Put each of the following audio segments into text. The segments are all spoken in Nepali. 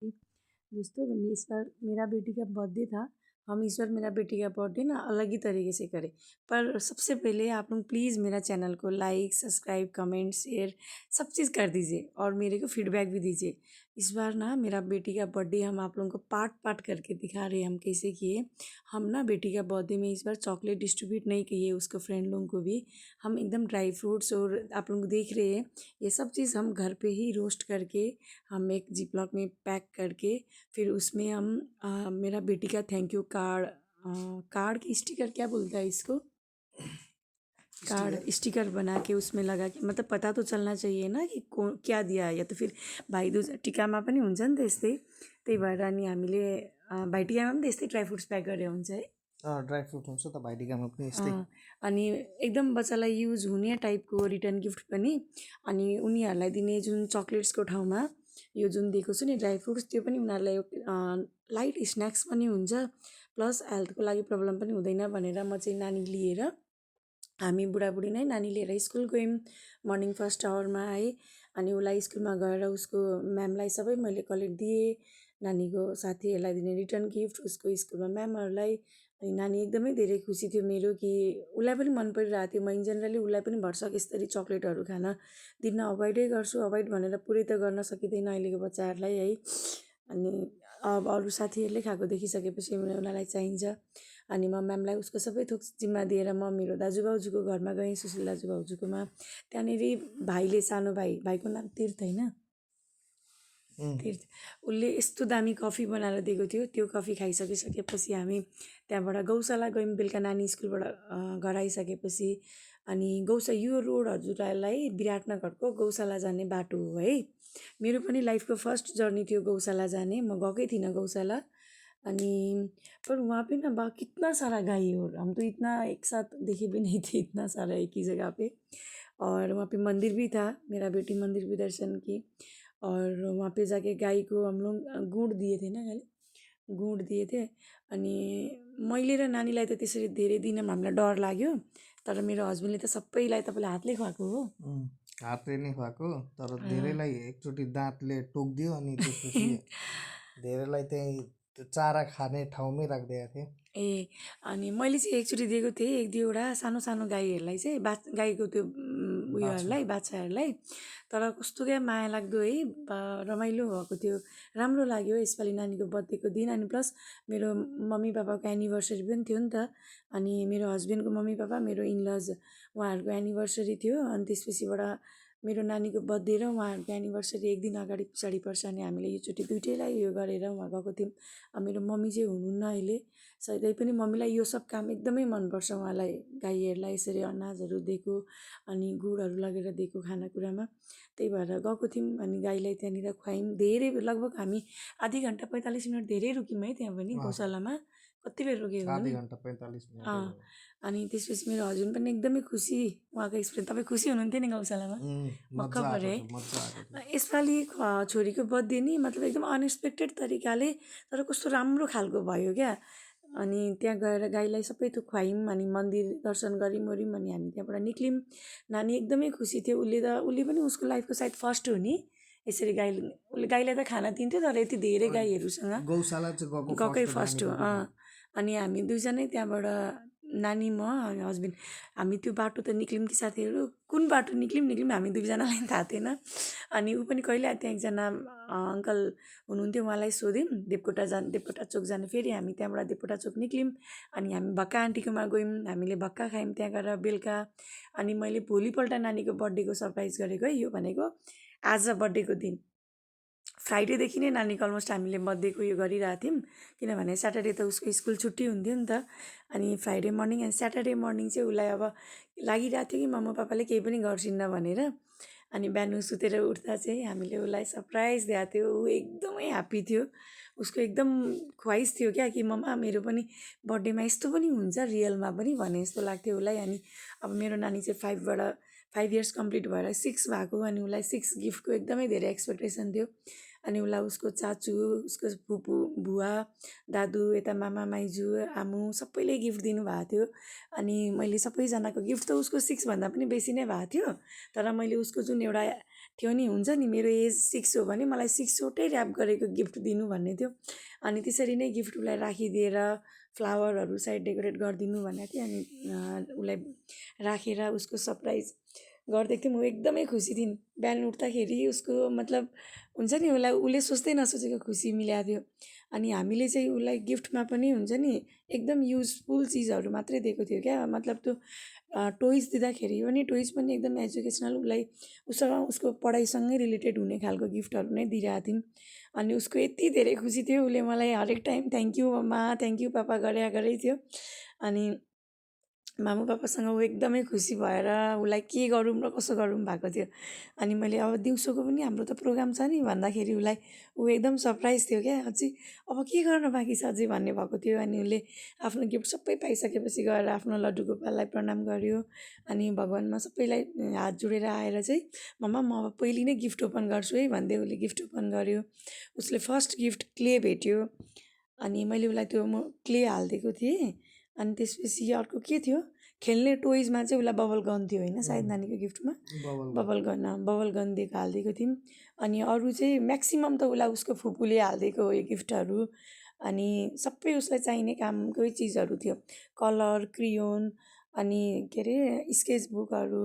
दोस्तों इस बार मेरा बेटी का बर्थडे था। हम इस बार मेरा बेटी का बर्थडे ना अलग ही तरीके से करें। पर सबसे पहले आप लोग प्लीज़ मेरा चैनल को लाइक सब्सक्राइब कमेंट शेयर सब चीज़ कर दीजिए और मेरे को फीडबैक भी दीजिए। इस बार ना मेरा बेटी का बर्थडे हम आप लोगों को पार्ट पार्ट करके दिखा रहे हैं हम कैसे किए। हम ना बेटी का बर्थडे में इस बार चॉकलेट डिस्ट्रीब्यूट नहीं किए उसको फ्रेंड लोगों को भी। हम एकदम ड्राई फ्रूट्स और आप लोग देख रहे हैं ये सब चीज़ हम घर पे ही रोस्ट करके हम एक जिपलॉक में पैक करके फिर उसमें हम मेरा बेटी का थैंक यू कार्ड कार्ड की स्टिकर क्या बोलता है इसको कार्ड स्टिकर बना के उसमें लगा के मतलब पता तो चलना चाहिए ना कि क्या दिया है या तो फिर भाइदुज टिकामा पनि हुन्छ नि त्यस्तै त्यही भएर अनि हामीले भाइटिकामा पनि त्यस्तै ड्राई फ्रुट्स प्याक गरेर हुन्छ है ड्राई फ्रुट हुन्छ त भाइटिकामा पनि यस्तै अनि एकदम बच्चालाई युज हुने टाइपको रिटर्न गिफ्ट पनि अनि उनीहरूलाई दिने जुन चक्लेट्सको ठाउँमा यो जुन दिएको छु नि ड्राई फ्रुट्स त्यो पनि उनीहरूलाई लाइट स्न्याक्स पनि हुन्छ प्लस हेल्थको लागि प्रब्लम पनि हुँदैन भनेर म चाहिँ नानी लिएर हामी बुढाबुढी नै नानी लिएर स्कुल गयौँ मर्निङ फर्स्ट आवरमा है अनि उसलाई स्कुलमा गएर उसको म्यामलाई सबै मैले कलेक्ट दिएँ नानीको साथीहरूलाई दिने रिटर्न गिफ्ट उसको स्कुलमा म्यामहरूलाई अनि नानी एकदमै धेरै खुसी थियो मेरो कि उसलाई पनि मन परिरहेको थियो म इन जेनरली उसलाई पनि भरसक यसरी चक्लेटहरू खान दिन अभोइडै गर्छु अभोइड भनेर पुरै त गर्न सकिँदैन अहिलेको बच्चाहरूलाई है अनि अब अरू साथीहरूले खाएको देखिसकेपछि उनीहरूलाई चाहिन्छ अनि म म्यामलाई उसको सबै थोक जिम्मा दिएर म मेरो दाजुभाउजूको घरमा गएँ सुशील दाजुभाउजूकोमा त्यहाँनिर भाइले सानो भाइको नाम तीर्थ होइन तीर्थ उसले यस्तो दामी कफी बनाएर दिएको थियो त्यो कफी खाइसकिसकेपछि हामी त्यहाँबाट गौशाला गयौँ बेलुका नानी स्कुलबाट घर आइसकेपछि अनि यो रोड हजुरलाई विराटनगरको गौशाला जाने बाटो हो है मेरो पनि लाइफको फर्स्ट जर्नी थियो गौशाला जाने म गएकै थिइनँ गौशाला अनि पर वहाँ पे ना बा कितना सारा गाय और हम तो इतना एक साथ देखे भी नहीं थे इतना सारा एक ही जगह पे और वहाँ पे मंदिर भी था मेरा बेटी मंदिर भी दर्शन की और वहाँ पे जाके गाई को हम लोग गुड़ दिए थे ना गाई गुड़ दिए थे अनि मैले र नानीलाई त त्यसरी धेरै दिन हामीलाई डर लाग्यो तर मेरो हस्बेन्डले त सबैलाई तपाईँले हातले खुवाएको हो हातले नै खुवाएको तर धेरैलाई एकचोटि दाँतले टोकिदियो अनि त्यसपछि धेरैलाई त्यही त्यो चारा खाने ठाउँमै राखिदिएको थिएँ ए अनि मैले चाहिँ एकचोटि दिएको थिएँ एक दुईवटा सानो सानो गाईहरूलाई चाहिँ गाईको त्यो उयोहरूलाई बाछाहरूलाई तर कस्तो क्या माया लाग्दो है रमाइलो भएको थियो राम्रो लाग्यो यसपालि नानीको बर्थडेको दिन अनि प्लस मेरो मम्मी पापाको एनिभर्सरी पनि थियो नि त अनि मेरो हस्बेन्डको मम्मी पापा मेरो इनलज उहाँहरूको एनिभर्सरी थियो अनि त्यसपछिबाट मेरो नानीको बर्थडे र उहाँहरूको एनिभर्सरी एक दिन अगाडि पछाडि पर्छ अनि हामीले योचोटि दुइटैलाई उयो गरेर उहाँ गएको थियौँ अब मेरो मम्मी चाहिँ हुनुहुन्न अहिले सधैँ पनि मम्मीलाई यो सब काम एकदमै मनपर्छ उहाँलाई गाईहरूलाई यसरी अनाजहरू दिएको अनि गुडहरू लगेर दिएको खानेकुरामा त्यही भएर गएको थियौँ अनि गाईलाई त्यहाँनिर खुवायौँ धेरै लगभग हामी आधी घन्टा 45 मिनट धेरै रुक्यौँ है त्यहाँ पनि गौशालामा कति बेर रुकेको आधी नि घन्टा 45 मिनट अनि त्यसपछि मेरो हस्बेन्ड पनि एकदमै खुसी उहाँको एक्सपिरियन्स तपाईँ खुसी हुनुहुन्थ्यो नि गौशालामा मक्क परे यसपालि छोरीको बर्थडे नि मतलब एकदम अनएक्सपेक्टेड तरिकाले तर कस्तो राम्रो खालको भयो क्या अनि त्यहाँ गएर गाईलाई सबै थोक खुवायौँ अनि मन्दिर दर्शन गऱ्यौँ ओऱ्यौँ अनि हामी त्यहाँबाट निक्ल्यौँ नानी एकदमै खुसी थियो उसले पनि उसको लाइफको सायद फर्स्ट हो नि यसरी उसले गाईलाई त खाना दिन्थ्यो तर यति धेरै गाईहरूसँग गौशाला चाहिँ गएकै फर्स्ट हो अनि हामी दुईजनै त्यहाँबाट नानी म हस्बेन्ड हामी त्यो बाटो त निक्ल्यौँ कि साथीहरू कुन बाटो निक्ल्यौँ हामी दुईजनालाई पनि थाहा थिएन अनि ऊ पनि कहिले त्यहाँ एकजना अङ्कल हुनुहुन्थ्यो उहाँलाई सोध्यौँ देवकोटा चोक जानु फेरि हामी त्यहाँबाट देवकोटा चोक निक्ल्यौँ अनि हामी भक्का आन्टीकोमा गयौँ हामीले भक्का खायौँ त्यहाँ गएर बेलुका अनि मैले भोलिपल्ट नानीको बर्थडेको सरप्राइज गरेको है यो भनेको आज बर्थडेको दिन फ्राइडेदेखि नै नानीको अलमोस्ट हामीले बर्थडेको उयो गरिरहेको थियौँ किनभने स्याटरडे त उसको स्कुल छुट्टी हुन्थ्यो नि त अनि Friday morning and Saturday morning चाहिँ उसलाई अब लागिरहेको थियो कि मम्मा पापाले केही पनि गर्छिन्न भनेर अनि बिहान सुतेर उठ्दा चाहिँ हामीले उसलाई सरप्राइज दिएको थियो ऊ एकदमै ह्याप्पी थियो उसको एकदम ख्वाइस थियो क्या कि मम्मा मेरो पनि बर्थडेमा यस्तो पनि हुन्छ रियलमा पनि भने जस्तो लाग्थ्यो उसलाई अनि अब मेरो नानी चाहिँ 5 इयर्स कम्प्लिट भएर 6 भएको अनि उसलाई 6 गिफ्टको एकदमै धेरै एक्सपेक्टेसन थियो अनि उसलाई उसको चाचु उसको फुपू बुवा दादु यता मामा माइजू आमु सबैले गिफ्ट दिनुभएको थियो अनि मैले सबैजनाको गिफ्ट त उसको 6 भन्दा पनि बेसी नै भएको थियो तर मैले उसको जुन एउटा थियो नि, हुन्छ नि मेरो एज 6 हो भने मलाई 6वटै ऱ्याप गरेको गिफ्ट दिनु भन्ने थियो। अनि त्यसरी नै गिफ्ट उसलाई राखिदिएर फ्लावरहरू साइड डेकोरेट गरिदिनु भनेको थिएँ। अनि उसलाई राखेर उसको सरप्राइज गरिदिएको थिएँ। म एकदमै खुसी थिइन्। बिहान उठ्दाखेरि उसको मतलब हुन्छ नि उसले सोच्दै नसोचेको खुसी मिलेको थियो। अनि हामीले चाहिँ उसलाई गिफ्टमा पनि हुन्छ नि एकदम युजफुल चिजहरू मात्रै दिएको थियो क्या। मतलब त्यो टोइज दिँदाखेरि पनि टोइज पनि एकदम एजुकेसनल उसलाई उसको पढाइसँगै रिलेटेड हुने खालको गिफ्टहरू नै दिइरहेको थियौँ। अनि उसको यति धेरै खुसी थियो, उसले मलाई हरेक time thank you mamma thank you papa गरे थियो। अनि मामा पापासँग ऊ एकदमै खुसी भएर उसलाई के गरौँ र कसो गरौँ भएको थियो। अनि मैले अब दिउँसोको पनि हाम्रो त प्रोग्राम छ नि भन्दाखेरि उसलाई ऊ एकदम सरप्राइज थियो क्या। अझै अब के गर्न बाँकी छ अझै भन्ने भएको थियो। अनि उसले आफ्नो गिफ्ट सबै पाइसकेपछि गएर आफ्नो लड्डु गोपाललाई प्रणाम गर्यो। अनि भगवान्मा सबैलाई हात जोडेर आएर चाहिँ मम्मा म अब पहिले नै गिफ्ट ओपन गर्छु है भन्दै उसले गिफ्ट ओपन गर्यो। उसले फर्स्ट गिफ्ट क्ले भेट्यो। अनि मैले उसलाई त्यो म क्ले हालिदिएको थिएँ। अनि त्यसपछि अर्को के थियो खेल्ने टोइजमा चाहिँ उसलाई बबल गन थियो होइन सायद नानीको गिफ्टमा बबल गन दिएको हालिदिएको थियौँ। अनि अरू चाहिँ म्याक्सिमम् त उसलाई उसको फुपूले हालिदिएको यो गिफ्टहरू। अनि सबै उसलाई चाहिने कामकै चिजहरू थियो, कलर क्रियोन अनि के अरे स्केच बुकहरू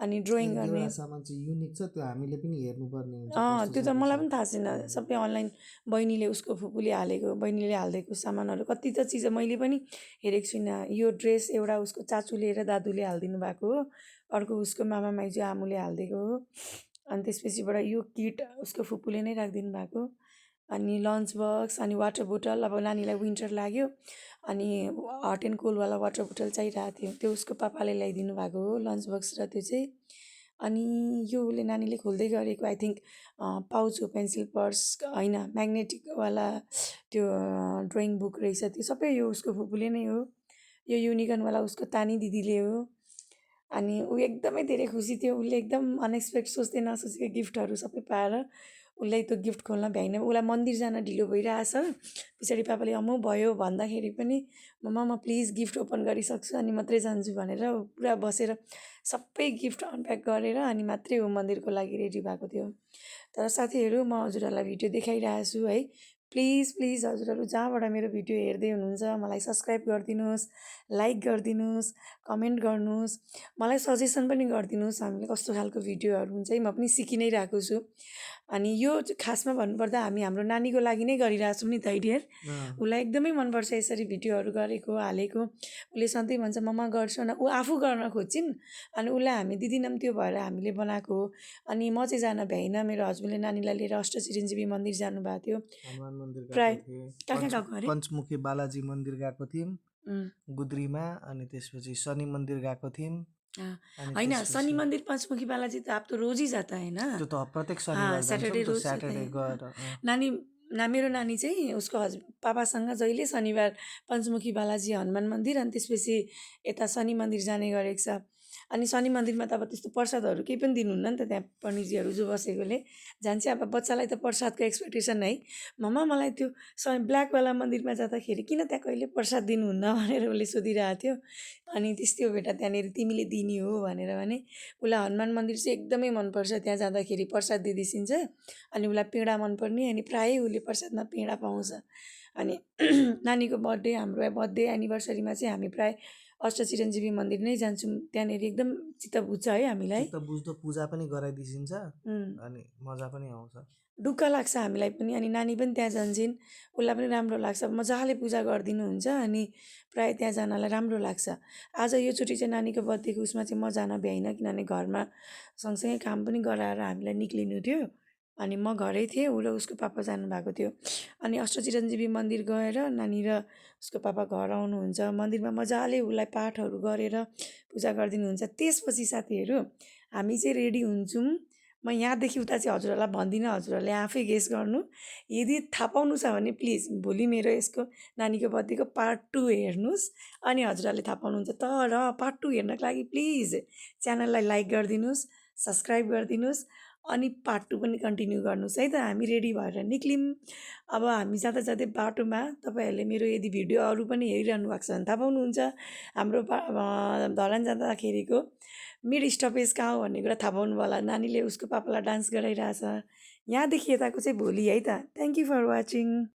अनि ड्रइङ गर्ने। एउटा सामान चाहिँ युनिक छ, त्यो हामीले पनि हेर्नुपर्ने हुन्छ त्यो त मलाई पनि थाहा छैन, सबै अनलाइन बहिनीले उसको फुपूले हालेको बहिनीले हालिदिएको सामानहरू कति त चिज मैले पनि हेरेको छुइनँ। यो ड्रेस एउटा उसको चाचुले र दादुले हालिदिनु भएको हो, अर्को उसको मामा माइजू आमुले हालिदिएको हो। अनि त्यसपछिबाट यो किट उसको फुपूले नै राखिदिनु भएको। अनि लन्च बक्स अनि वाटर बोतल, अब नानीलाई विन्टर लाग्यो अनि हट एन्ड कोल्डवाला वाटर बोतल चाहिरहेको थियो, त्यो उसको पापाले ल्याइदिनु भएको हो लन्च बक्स र त्यो चाहिँ। अनि यो उसले नानीले खोल्दै गरेको आई थिङ्क पाउच हो, पेन्सिल पर्स होइन म्याग्नेटिकवाला त्यो ड्रइङ बुक रहेछ। त्यो सबै यो उसको फुपूले नै हो। यो युनिकर्नवाला उसको तानी दिदीले हो। अनि ऊ एकदमै धेरै खुसी थियो। उसले एकदम अनएक्सपेक्ट सोच्दै नसोचेको गिफ्टहरू सबै पाएर उसलाई त्यो गिफ्ट खोल्न भ्याइन। उसलाई मन्दिर जान ढिलो भइरहेछ, पछाडि पापाले अम्मो भयो भन्दाखेरि पनि मम्मा म प्लिज गिफ्ट ओपन गरिसक्छु अनि मात्रै जान्छु भनेर पुरा बसेर सबै गिफ्ट अनप्याक गरेर अनि मात्रै ऊ मन्दिरको लागि रेडी भएको थियो। तर साथीहरू म हजुरहरूलाई भिडियो देखाइरहेको छु है, प्लिज प्लिज हजुरहरू जहाँबाट मेरो भिडियो हेर्दै हुनुहुन्छ मलाई सब्सक्राइब गरिदिनुहोस्, लाइक गरिदिनुहोस्, कमेन्ट गर्नुहोस्, मलाई सजेसन पनि गरिदिनुहोस् हामीले कस्तो खालको भिडियोहरू हुन्छ है, म पनि सिकि नै रहेको छु। अनि यो खासमा भन्नुपर्दा हामी हाम्रो नानीको लागि नै गरिरहेछौँ नि त डियर। उसलाई एकदमै मनपर्छ यसरी भिडियोहरू गरेको हालेको। उसले सधैँ भन्छ मम्मा गर्छु न, ऊ आफू गर्न खोज्छिन् अनि उसलाई हामी दिदिनँ त्यो भएर हामीले बनाएको हो। अनि म चाहिँ जान भ्याइनँ, मेरो हस्बेन्डले नानीलाई लिएर अष्टचिरञ्जीवी मन्दिर जानुभएको थियो। हनुमान मन्दिर प्राय गएको थिएँ, कहाँ गएको अरे पञ्चमुखी बालाजी मन्दिर गएको थियौँ गुद्रीमा। अनि त्यसपछि शनि मन्दिर गएको थियौँ। होइन शनि मन्दिर पञ्चमुखी बालाजी त आप तो रोज ही जाता है ना, त्यो त प्रत्येक शनिबार सैटरडे रोज स्याटरडे गएर नानी मेरो नानी चाहिँ उसको पापासँग जहिले शनिबार पञ्चमुखी बालाजी हनुमान मन्दिर अनि त्यसपछि यता शनि मन्दिर जाने गरेको छ। अनि शनि मन्दिरमा त अब त्यस्तो प्रसादहरू केही पनि दिनुहुन्न नि त, त्यहाँ पण्डितजीहरू जो बसेकोले जान्छ। अब बच्चालाई त प्रसादको एक्सपेक्टेसन है, मम्मा मलाई त्यो ब्ल्याकवाला मन्दिरमा जाँदाखेरि किन त्यहाँ कहिले प्रसाद दिनुहुन्न भनेर उसले सोधिरहेको थियो। अनि त्यस्तै हो बेटा त्यहाँनिर तिमीले दिने हो भनेर भने। उसलाई हनुमान मन्दिर चाहिँ एकदमै मनपर्छ, त्यहाँ जाँदाखेरि प्रसाद दिइदिन्छ। अनि उसलाई पेँडा मनपर्ने, अनि प्रायः उसले प्रसादमा पेँडा पाउँछ। अनि नानीको बर्थडे हाम्रो बर्थडे एनिभर्सरीमा चाहिँ हामी प्रायः अष्टचिरञ्जीवी मन्दिर नै जान्छौँ, त्यहाँनिर एकदम चित्त बुझ्छ है हामीलाई, चित्त बुझ्दो पूजा पनि गराइदिन्छ अनि मजा पनि आउँछ, ढुक्क लाग्छ हामीलाई पनि। अनि नानी पनि त्यहाँ जान्छन्, उसलाई पनि राम्रो लाग्छ, मजाले पूजा गरिदिनुहुन्छ अनि प्रायः त्यहाँ जानलाई राम्रो लाग्छ। आज योचोटि चाहिँ नानीको बर्थडेको उसमा चाहिँ म जान भ्याइनँ किनभने घरमा सँगसँगै काम पनि गराएर हामीलाई निक्लिनु थियो। अनि म घरै थिएँ, ऊ र उसको पापा जानुभएको थियो। अनि अष्टचिरञ्जीवी मन्दिर गएर नानी र उसको पापा घर आउनुहुन्छ, मन्दिरमा मजाले उसलाई पाठहरू गरेर पूजा गरिदिनुहुन्छ। त्यसपछि साथीहरू हामी चाहिँ रेडी हुन्छौँ। म यहाँदेखि उता चाहिँ हजुरहरूलाई भन्दिनँ, हजुरहरूले आफै गेस गर्नु। यदि थाहा पाउनु छ भने प्लिज भोलि मेरो यसको नानीको बर्थडेको पार्ट 2 हेर्नुहोस् अनि हजुरहरूले थाहा पाउनुहुन्छ। तर पार्ट 2 हेर्नको लागि प्लिज च्यानललाई लाइक गरिदिनुहोस्, सब्सक्राइब गरिदिनुहोस् अनि पार्ट 2 पनि कन्टिन्यू गर्नुहोस् है त। हामी रेडी भएर निक्लियौँ। अब हामी जाँदा जाँदै बाटोमा तपाईँहरूले मेरो यदि भिडियो अरू पनि हेरिरहनु भएको छ भने थाहा पाउनुहुन्छ। हाम्रो धरान जाँदाखेरिको मिड स्टपेज कहाँ हो भन्ने कुरा थाहा पाउनु भयो होला। नानीले उसको पापालाई डान्स गराइरहेछ। यहाँदेखि यताको चाहिँ भोलि है त। Thank you for watching.